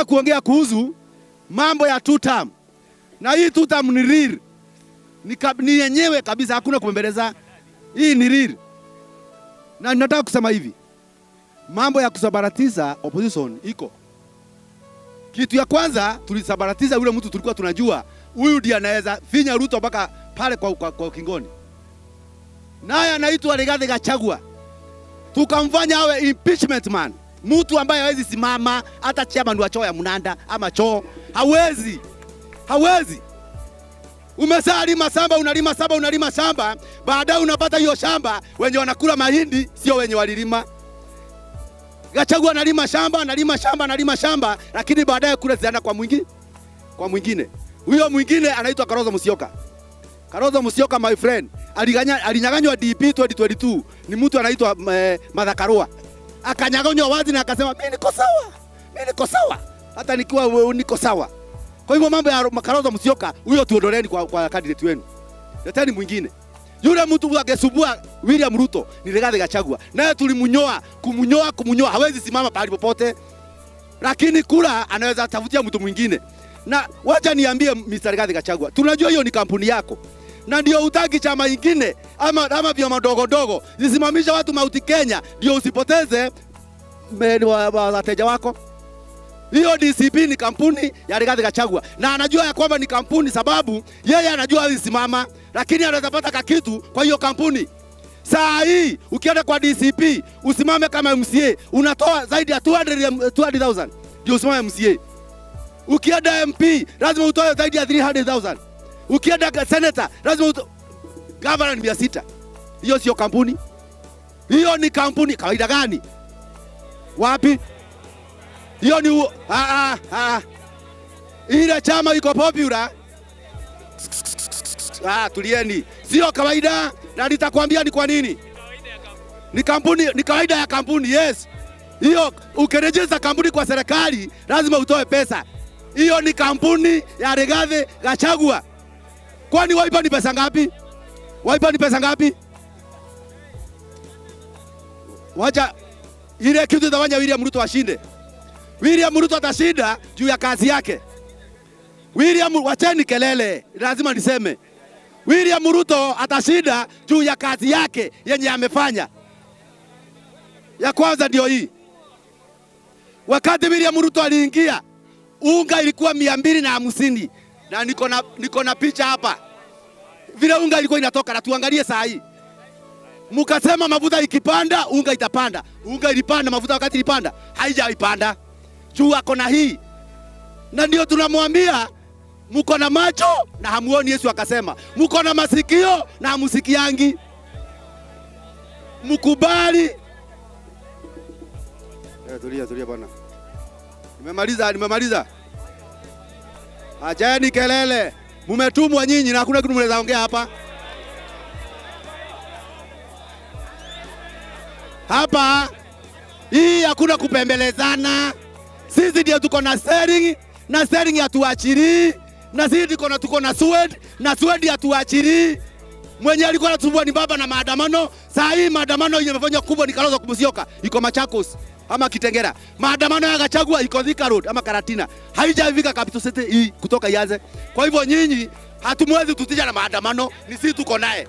nataka kuongea kuhusu mambo ya two term. Na hii two term ni real. Ni yenyewe kabisa, hakuna kumbeleza. Hii ni real. Na nataka kusema hivi. Mambo ya kusabaratiza opposition iko. Kitu ya kwanza tulisabaratiza yule mtu tulikuwa tunajua huyu ndiye anaweza finya Ruto mpaka pale kwa kingoni. Naye anaitwa Rigathi Gachagua. Tukamfanya awe impeachment man. Mtu ambaye hawezi simama hata chama ndio choo ya Munanda ama choo. Hawezi. Umesalima shamba, unalima shamba, baadaye unapata hiyo shamba wenye wanakula mahindi sio wenye walilima. Gachagua analima shamba, lakini baadaye kule zienda kwa mwingine. Huyo mwingine anaitwa Kalonzo Musyoka. Kalonzo Musyoka, my friend, alinyang'anywa DP 2022. Ni mtu anaitwa Martha Karua. Akanyang'anywa wazi na akasema mimi niko sawa. Hata nikiwa niko sawa. Kwa hivyo mambo ya Kalonzo Musyoka, huyo tuondoleni kwa candidate wenu. Leteni mwingine. Yule mtu angesubua William Ruto ni Rigathi Gachagua. Naye tulimunyoa, kumunyoa, hawezi simama pale popote. Lakini kula anaweza tafutia mtu mwingine. Na wacha niambie Mr. Rigathi Gachagua, tunajua hiyo ni kampuni yako. Na ndio utaki chama kingine ama vyama dogo zisimamisha watu Mount Kenya ndio usipoteze wateja wako. Hiyo DCP ni kampuni ya Rigathi Gachagua. Na anajua ya kwamba ni kampuni sababu yeye anajua alisimama, lakini anaweza pata kakitu kwa hiyo kampuni. Saa hii ukienda kwa DCP usimame kama MCA unatoa zaidi ya 200,000 ndio usimame MCA. Ukienda MP lazima utoe zaidi ya 300,000. Ukienda senator lazima governor ni 600. Hiyo sio kampuni. Hiyo ni kampuni kawaida gani? Wapi? Hiyo ni ile chama iko popular. Tulieni. Sio kawaida, na nitakwambia ni kwa nini. Ni kampuni, ni kawaida ya kampuni, yes. Hiyo ukirejesha kampuni kwa serikali lazima utoe pesa. Hiyo ni kampuni ya Rigathi Gachagua. Kwani Wiper ni pesa ngapi? Wiper ni pesa ngapi? Wacha ile kitu itafanya William Ruto ashinde. William Ruto atashinda juu ya kazi yake. Wacheni kelele, lazima niseme. William Ruto atashinda juu ya kazi yake yenye amefanya. Ya kwanza ndio hii. Wakati William Ruto aliingia, unga ilikuwa 250 na niko na picha hapa. Vile unga ilikuwa inatoka, na tuangalie saa hii. Mukasema mafuta ikipanda, unga itapanda. Unga ilipanda, mafuta wakati ilipanda, haijaipanda. Juu ako na hii. Na ndio tunamwambia mko na macho na hamuoni. Yesu akasema mko na masikio na hamusikiangi. Mkubali. Tulia bwana. Nimemaliza. Acheni kelele. Mumetumwa nyinyi na hakuna kitu mnaweza ongea hapa. Hapa hii hakuna kupembelezana. Sisi ndio tuko na sharing, na sharing hatuachiri. Na sisi tuko na sword, na sword hatuachiri. Mwenye alikuwa anatumbua ni baba na maandamano. Saa hii maandamano yenye yamefanywa kubwa ni Kalonzo Musyoka, iko Machakos ama Kitengera. Maandamano ya Gachagua iko Thika Road ama Karatina. Haijafika Capital City hii kutoka Yaze. Kwa hivyo nyinyi hatumwezi tutisha na maandamano, ni sisi tuko naye.